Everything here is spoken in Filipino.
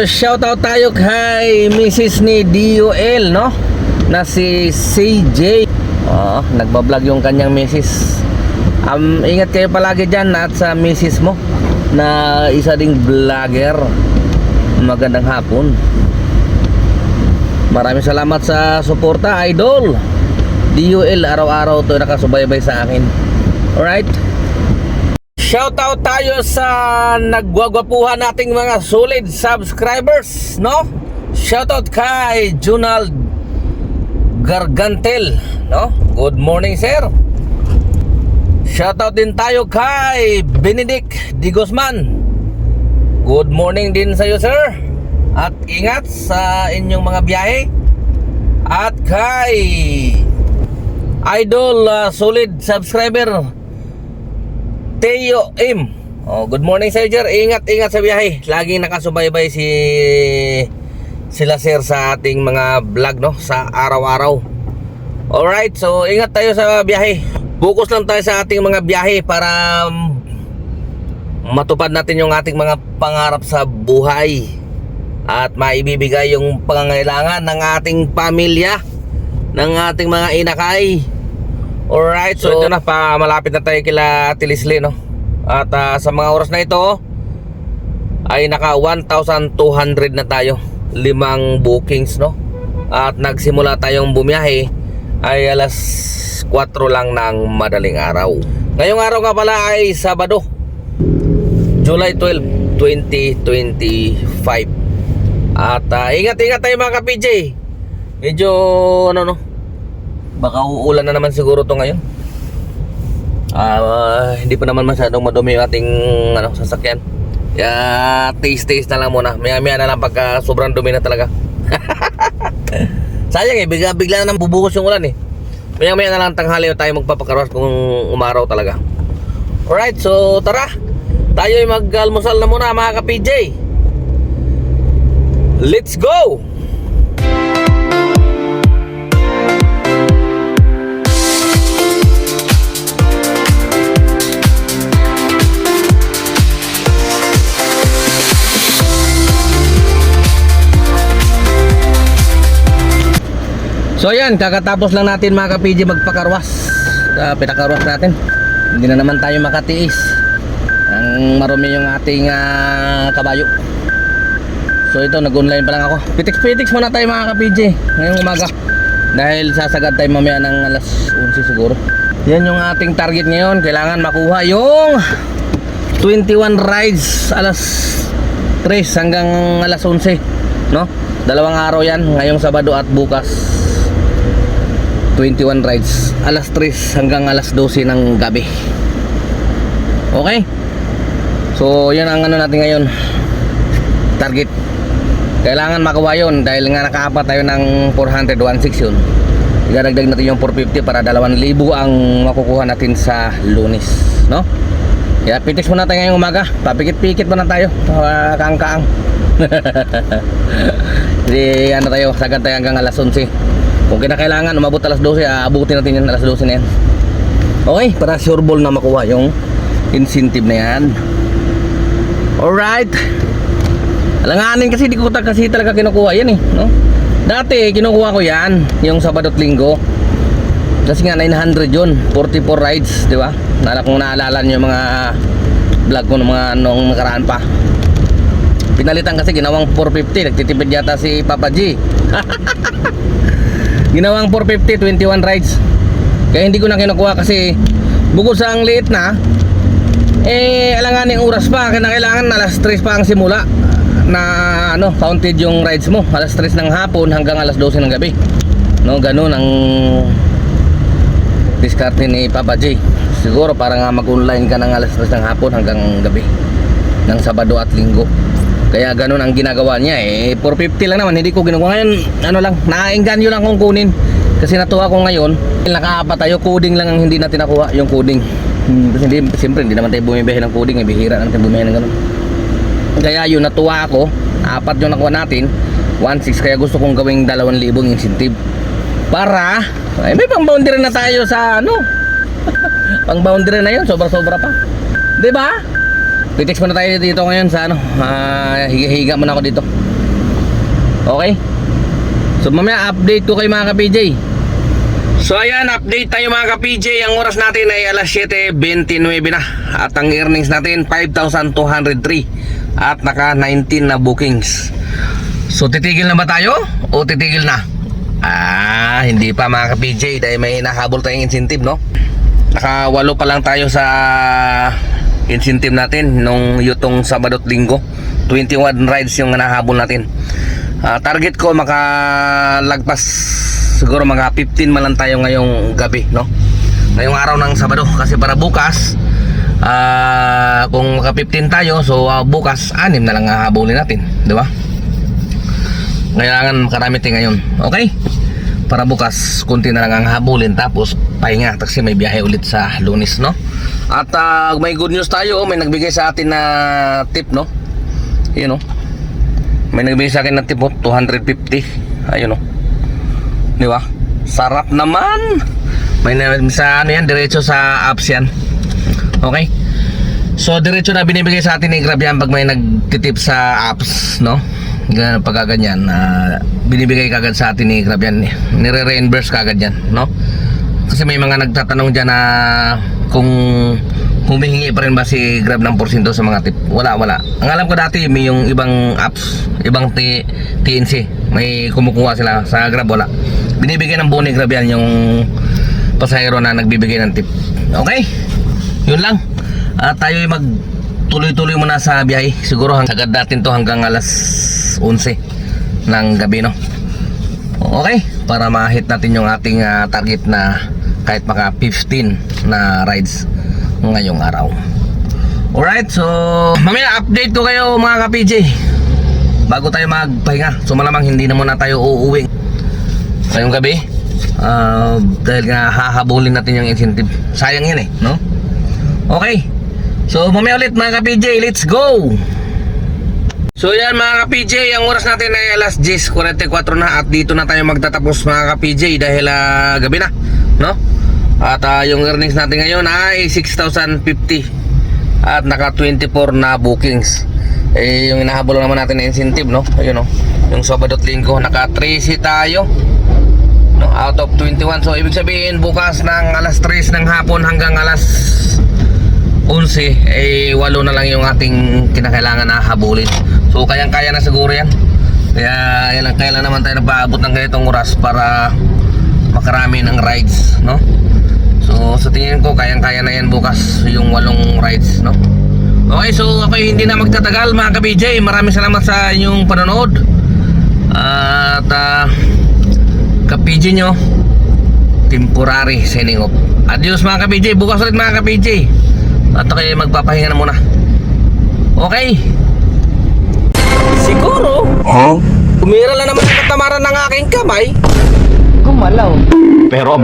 Shoutout tayo kay Mrs. ni DOL, no? Na si CJ. Nagbablog yung kanyang Mrs. Ingat kayo palagi dyan at sa Mrs. mo na isa ding vlogger. Magandang hapon. Maraming salamat sa suporta, idol. DOL, araw-araw to nakasubaybay sa akin. Alright. Shoutout tayo sa nagwagwapuhan nating mga solid subscribers, no? Shoutout kay Junald Gargantel, no? Good morning, sir. Shoutout din tayo kay Benedict Di Guzman. Good morning din sa iyo, sir. At ingat sa inyong mga biyahe. At kay idol solid subscriber Teo M. Good morning sir. Ingat sa biyahe. Laging nakasubaybay sila sir sa ating mga vlog, no, sa araw-araw. Alright, so ingat tayo sa biyahe. Focus lang tayo sa ating mga biyahe para matupad natin yung ating mga pangarap sa buhay at maibibigay yung pangangailangan ng ating pamilya, ng ating mga inakay. Alright, so ito na, malapit na tayo kila Ate Leslie, no? At sa mga oras na ito ay naka 1,200 na tayo, 5 bookings, no? At nagsimula tayong bumiyahe ay alas 4 lang ng madaling araw. Ngayong araw nga pala ay Sabado, July 12, 2025. At ingat tayo mga ka-PJ. Medyo baka uulan na naman siguro to ngayon. Hindi pa naman masyadong madumi yung ating sasakyan. Kaya taste na lang muna. Maya na lang pagka sobrang dumi na talaga. Sayang bigla na bubuhos yung ulan Maya na lang tanghali tayo magpapakarwas kung umaraw talaga. Alright, so tara, tayo ay mag-almusal na muna mga ka-PJ. Let's go! So yan, kakatapos lang natin mga ka-PJ magpakarwas. Pinakarwas natin. Hindi na naman tayo makatiis. Ang marumi yung ating kabayo. So ito, nag-online pa lang ako. Pitix muna tayo mga ka-PJ ngayong umaga. Dahil sasagad tayo mamaya ng alas 11 siguro. Yan yung ating target ngayon. Kailangan makuha yung 21 rides alas 3 hanggang alas 11, no? Dalawang araw yan, ngayong Sabado at bukas. 21 rides alas 3 hanggang alas 12 ng gabi. Okay? So yan ang natin ngayon, target. Kailangan makuha yun dahil nga nakaapat tayo ng 416 yun. Idadagdag natin yung 450 para 2,000 ang makukuha natin sa Lunes, no? Kaya pitix muna tayo ngayong umaga. Papikit-pikit muna tayo, kaang-kaang. Hindi tayo, sagad tayo hanggang alas 11. Kung kinakailangan umabot alas 12, abutin natin yan alas 12 na yan. Okay, para sure ball na makuha yung incentive na yan. Alright. Alanganin kasi di ko kasi talaga kinukuha yan no? Dati kinukuha ko yan yung Sabado at Linggo. Kasi nga 900 yun, 44 rides, di ba? Kung naalala nyo yung mga vlog ko ng mga nung nakaraan pa. Pinalitan kasi ginawang 450, nagtitipid yata si Papa G. Ginawang 450, 21 rides. Kaya hindi ko na kinukuha kasi bukod sa ang liit na, alanganin oras pa. Kailangan alas 3 pa ang simula na counted yung rides mo. Alas 3 ng hapon hanggang alas 12 ng gabi, no? Ganun ang diskarte ni Papa J. Siguro para nga mag-online ka ng alas 3 ng hapon hanggang gabi ng Sabado at Linggo. Kaya ganun ang ginagawa niya 450 lang naman, hindi ko ginagawa ngayon. Lang, nakaengganyo lang kung kunin. Kasi natuwa ko ngayon, nakaapat tayo, coding lang ang hindi natin nakuha, yung coding. Kasi siyempre hindi naman tayo bumibiyahe ng coding, bihira lang tayo bumiyahe ng ganun. Kaya yun, natuwa ako, 4 yung nakuha natin, 1,600. Kaya gusto kong gawing 2,000 incentive para may pang boundary na tayo sa pang boundary na yun, sobra-sobra pa, diba? Pitix muna tayo dito ngayon sa higa-higa muna ako dito. Okay? So mamaya update ko kay mga ka-PJ. So ayan, update tayo mga ka-PJ. Ang oras natin ay alas 7:29 na. At ang earnings natin 5,203. At naka 19 na bookings. So titigil na ba tayo? O titigil na? Hindi pa mga ka-PJ. Dahil may nahabol tayong incentive, no? Naka 8 pa lang tayo sa incentive natin nung yutong Sabado at Linggo. 21 rides yung nahabol natin. Target ko makalagpas siguro mga 15 man lang tayo ngayong gabi, no? Ngayong araw ng Sabado. Kasi para bukas, kung maka 15 tayo, so bukas 6 na lang hahabulin natin, di ba? Kailangan makarami tayo ngayon. Okay? Para bukas kunti na lang ang habulin, tapos pahinga kasi may biyahe ulit sa Lunes, no? At may good news tayo. May nagbigay sa atin na tip, no? Yun, no? May nagbigay sa akin na tip, 250. Ayun, no? Di ba? Sarap naman. May sa ano yan, diretso sa apps yan. Okay? So diretso na binibigay sa atin ni Grab yan pag may nagtitip sa apps, no? Pagka ganyan, binibigay kagad sa atin ni Grab yan. Nire-reimburse kagad yan, no? Kasi may mga nagtatanong dyan na kung humihingi pa rin ba si Grab ng porsyento sa mga tip. Wala. Ang alam ko dati may yung ibang apps, ibang TNC, may kumukuha sila. Sa Grab wala. Binibigay ng buo ni Grab yan yung pasahero na nagbibigay ng tip. Okay? Yun lang. Tayo ay magtuloy-tuloy muna sa biyahe. Siguro sagad natin to hanggang alas 11 ng gabi, no? Okay? Para ma-hit natin yung ating target na kahit maka 15 na rides ngayong araw. Alright, so mamaya update ko kayo mga ka-PJ bago tayo magpahinga. So malamang hindi na muna tayo uuwi ngayong gabi, dahil nga hahabulin natin yung incentive. Sayang yun, no? Okay, so mamaya ulit mga ka-PJ, let's go! So yan mga ka-PJ, ang oras natin ay alas 10:44 na. At dito na tayo magtatapos mga ka-PJ dahil gabi na, no? At yung earnings natin ngayon ay 6,050 at naka 24 na bookings. Yung inahabol naman natin na incentive, no? Ayun, no? Yung Sabado at Linggo naka 13 tayo, no? Out of 21. So ibig sabihin bukas ng alas 3 ng hapon hanggang alas 11 8 na lang yung ating kinakailangan na habulin. So kayang-kaya na siguro yan. Kaya lang naman tayo nagpaabot ng ganitong oras para makarami ng rides, no? So sa tingin ko kayang-kaya na yan bukas yung 8 rides, no? Okay, so ako hindi na magtatagal mga ka-PJ. Maraming salamat sa inyong panonood. At ka-PJ nyo, temporary signing off. Adios mga ka-PJ. Bukas ulit mga ka-PJ. At okay, magpapahinga na muna. Okay. Siguro Umira lang naman ang katamaran ng aking kamay. Gumalaw. Pero